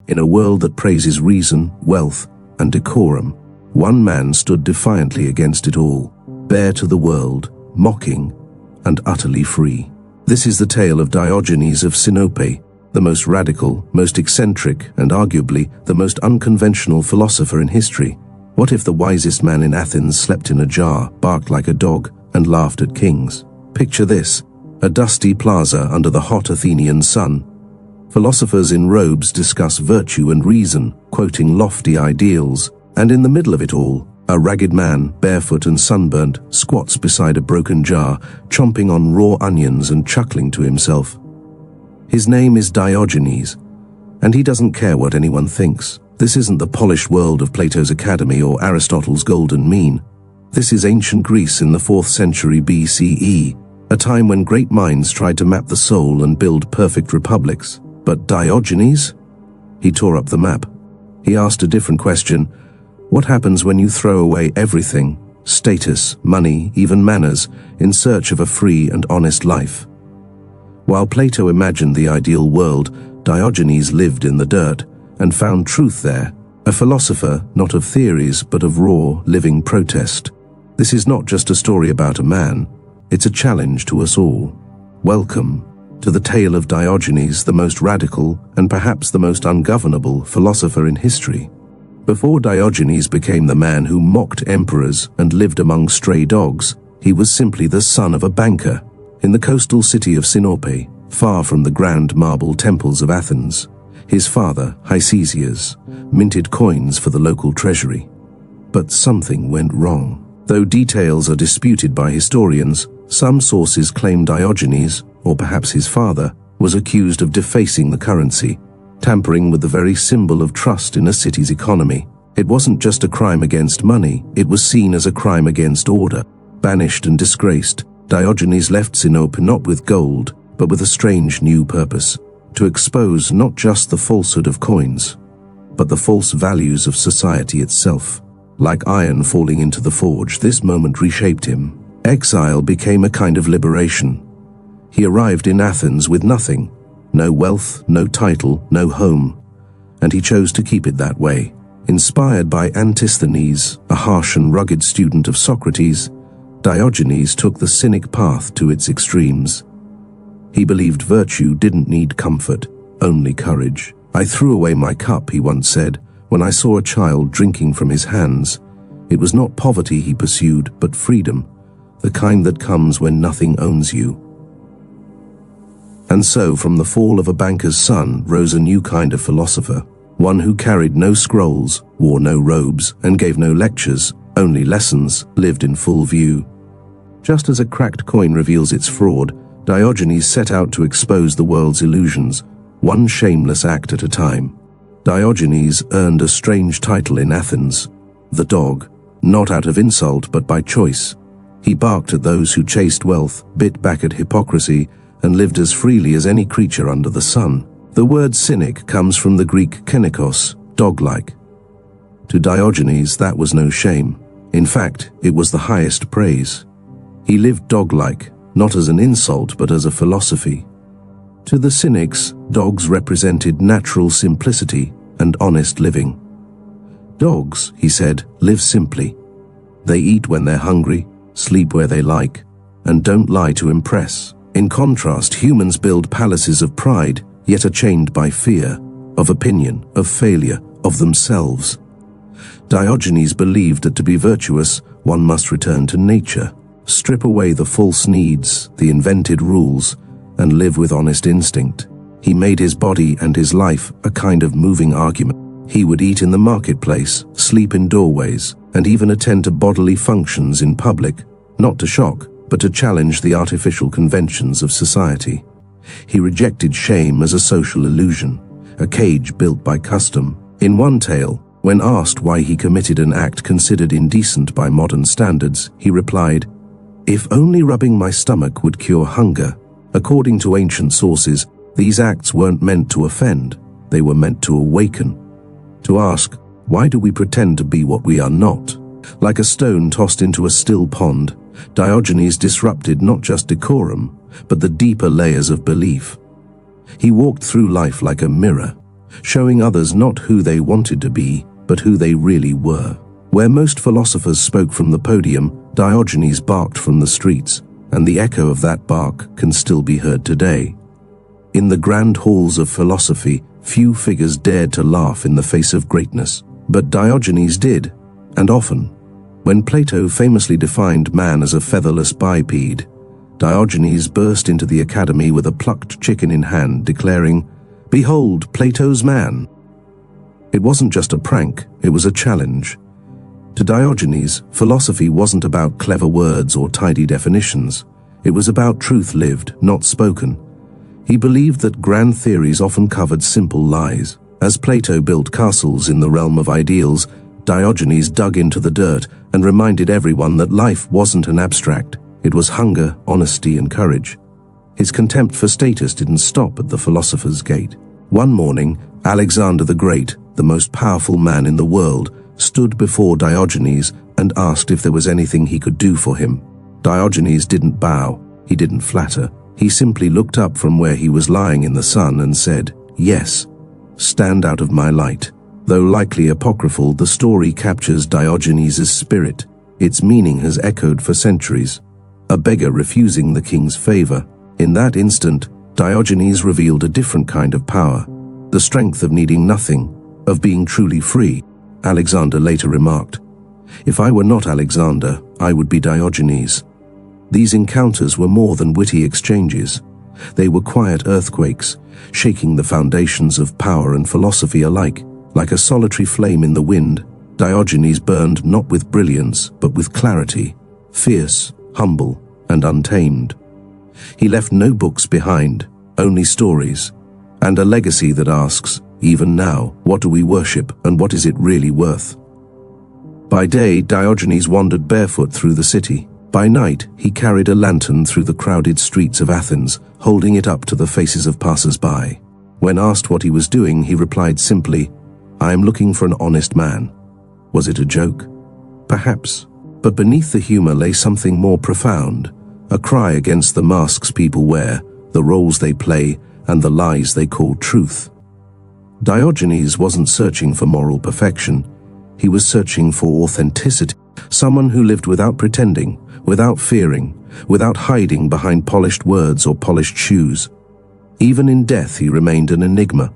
In a world that praises reason, wealth, and decorum, one man stood defiantly against it all, bare to the world, mocking, and utterly free. This is the tale of Diogenes of Sinope, the most radical, most eccentric, and arguably the most unconventional philosopher in history. What if the wisest man in Athens slept in a jar, barked like a dog, and laughed at kings? Picture this: a dusty plaza under the hot Athenian sun. Philosophers in robes discuss virtue and reason, quoting lofty ideals, and in the middle of it all, a ragged man, barefoot and sunburnt, squats beside a broken jar, chomping on raw onions and chuckling to himself. His name is Diogenes, and he doesn't care what anyone thinks. This isn't the polished world of Plato's Academy or Aristotle's Golden Mean. This is ancient Greece in the 4th century BCE, a time when great minds tried to map the soul and build perfect republics. But Diogenes? He tore up the map. He asked a different question. What happens when you throw away everything, status, money, even manners, in search of a free and honest life? While Plato imagined the ideal world, Diogenes lived in the dirt and found truth there, a philosopher not of theories but of raw, living protest. This is not just a story about a man, it's a challenge to us all. Welcome to the tale of Diogenes, the most radical and perhaps the most ungovernable philosopher in history. Before Diogenes became the man who mocked emperors and lived among stray dogs, he was simply the son of a banker in the coastal city of Sinope, far from the grand marble temples of Athens. His father, Hysias, minted coins for the local treasury. But something went wrong. Though details are disputed by historians, some sources claim Diogenes, or perhaps his father, was accused of defacing the currency, tampering with the very symbol of trust in a city's economy. It wasn't just a crime against money, it was seen as a crime against order. Banished and disgraced, Diogenes left Sinope not with gold, but with a strange new purpose: to expose not just the falsehood of coins, but the false values of society itself. Like iron falling into the forge, this moment reshaped him. Exile became a kind of liberation. He arrived in Athens with nothing: no wealth, no title, no home. And he chose to keep it that way. Inspired by Antisthenes, a harsh and rugged student of Socrates, Diogenes took the Cynic path to its extremes. He believed virtue didn't need comfort, only courage. "I threw away my cup," he once said, "when I saw a child drinking from his hands." It was not poverty he pursued, but freedom, the kind that comes when nothing owns you. And so, from the fall of a banker's son rose a new kind of philosopher, one who carried no scrolls, wore no robes, and gave no lectures, only lessons, lived in full view. Just as a cracked coin reveals its fraud, Diogenes set out to expose the world's illusions, one shameless act at a time. Diogenes earned a strange title in Athens: the dog, not out of insult but by choice. He barked at those who chased wealth, bit back at hypocrisy, and lived as freely as any creature under the sun. The word cynic comes from the Greek kenikos, dog-like. To Diogenes, that was no shame. In fact, it was the highest praise. He lived dog-like, not as an insult but as a philosophy. To the cynics, dogs represented natural simplicity and honest living. Dogs, he said, live simply. They eat when they're hungry, sleep where they like, and don't lie to impress. In contrast, humans build palaces of pride, yet are chained by fear, of opinion, of failure, of themselves. Diogenes believed that to be virtuous, one must return to nature, strip away the false needs, the invented rules, and live with honest instinct. He made his body and his life a kind of moving argument. He would eat in the marketplace, sleep in doorways, and even attend to bodily functions in public, not to shock, but to challenge the artificial conventions of society. He rejected shame as a social illusion, a cage built by custom. In one tale, when asked why he committed an act considered indecent by modern standards, he replied, "If only rubbing my stomach would cure hunger." According to ancient sources, these acts weren't meant to offend, they were meant to awaken. To ask, why do we pretend to be what we are not? Like a stone tossed into a still pond, Diogenes disrupted not just decorum, but the deeper layers of belief. He walked through life like a mirror, showing others not who they wanted to be, but who they really were. Where most philosophers spoke from the podium, Diogenes barked from the streets, and the echo of that bark can still be heard today. In the grand halls of philosophy, few figures dared to laugh in the face of greatness, but Diogenes did, and often. When Plato famously defined man as a featherless biped, Diogenes burst into the academy with a plucked chicken in hand, declaring, "Behold, Plato's man!" It wasn't just a prank, it was a challenge. To Diogenes, philosophy wasn't about clever words or tidy definitions. It was about truth lived, not spoken. He believed that grand theories often covered simple lies. As Plato built castles in the realm of ideals, Diogenes dug into the dirt and reminded everyone that life wasn't an abstract. It was hunger, honesty, and courage. His contempt for status didn't stop at the philosopher's gate. One morning, Alexander the Great, the most powerful man in the world, stood before Diogenes and asked if there was anything he could do for him. Diogenes didn't bow, he didn't flatter. He simply looked up from where he was lying in the sun and said, "Yes, stand out of my light." Though likely apocryphal, the story captures Diogenes' spirit. Its meaning has echoed for centuries. A beggar refusing the king's favor. In that instant, Diogenes revealed a different kind of power, the strength of needing nothing, of being truly free. Alexander later remarked, "If I were not Alexander, I would be Diogenes." These encounters were more than witty exchanges. They were quiet earthquakes, shaking the foundations of power and philosophy alike. Like a solitary flame in the wind, Diogenes burned not with brilliance, but with clarity, fierce, humble, and untamed. He left no books behind, only stories, and a legacy that asks, even now, what do we worship and what is it really worth? By day, Diogenes wandered barefoot through the city. By night, he carried a lantern through the crowded streets of Athens, holding it up to the faces of passers-by. When asked what he was doing, he replied simply, "I am looking for an honest man." Was it a joke? Perhaps. But beneath the humor lay something more profound, a cry against the masks people wear, the roles they play, and the lies they call truth. Diogenes wasn't searching for moral perfection. He was searching for authenticity, someone who lived without pretending, without fearing, without hiding behind polished words or polished shoes. Even in death, he remained an enigma.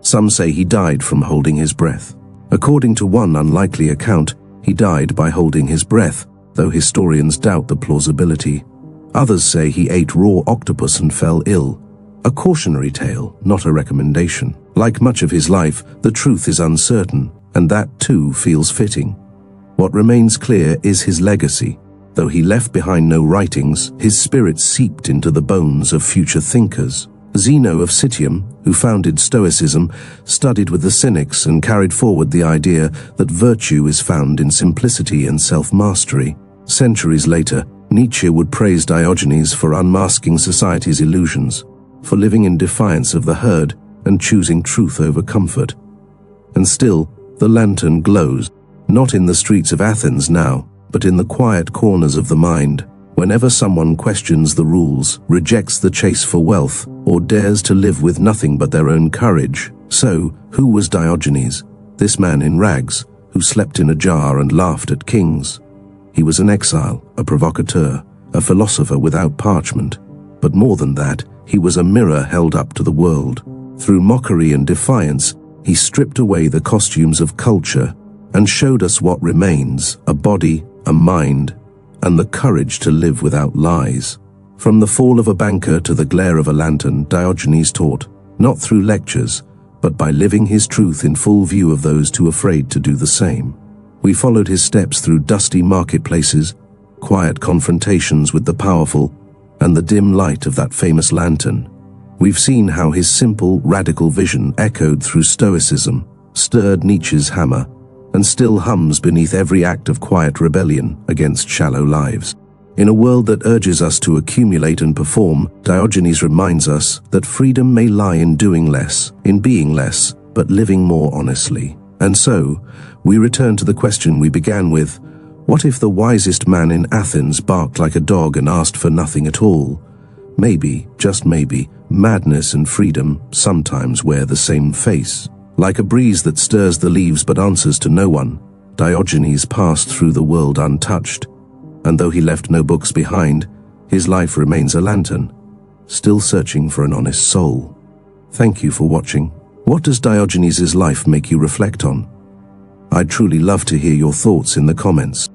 Some say he died from holding his breath. According to one unlikely account, he died by holding his breath, though historians doubt the plausibility. Others say he ate raw octopus and fell ill. A cautionary tale, not a recommendation. Like much of his life, the truth is uncertain, and that too feels fitting. What remains clear is his legacy. Though he left behind no writings, his spirit seeped into the bones of future thinkers. Zeno of Citium, who founded Stoicism, studied with the Cynics and carried forward the idea that virtue is found in simplicity and self-mastery. Centuries later, Nietzsche would praise Diogenes for unmasking society's illusions, for living in defiance of the herd and choosing truth over comfort. And still, the lantern glows, not in the streets of Athens now, but in the quiet corners of the mind. Whenever someone questions the rules, rejects the chase for wealth, or dares to live with nothing but their own courage. So, who was Diogenes? This man in rags, who slept in a jar and laughed at kings. He was an exile, a provocateur, a philosopher without parchment. But more than that, he was a mirror held up to the world. Through mockery and defiance, he stripped away the costumes of culture and showed us what remains, a body, a mind, and the courage to live without lies. From the fall of a banker to the glare of a lantern, Diogenes taught, not through lectures, but by living his truth in full view of those too afraid to do the same. We followed his steps through dusty marketplaces, quiet confrontations with the powerful, and the dim light of that famous lantern. We've seen how his simple, radical vision echoed through Stoicism, stirred Nietzsche's hammer, and still hums beneath every act of quiet rebellion against shallow lives. In a world that urges us to accumulate and perform, Diogenes reminds us that freedom may lie in doing less, in being less, but living more honestly. And so, we return to the question we began with: what if the wisest man in Athens barked like a dog and asked for nothing at all? Maybe, just maybe, madness and freedom sometimes wear the same face. Like a breeze that stirs the leaves but answers to no one, Diogenes passed through the world untouched, and though he left no books behind, his life remains a lantern, still searching for an honest soul. Thank you for watching. What does Diogenes' life make you reflect on? I'd truly love to hear your thoughts in the comments.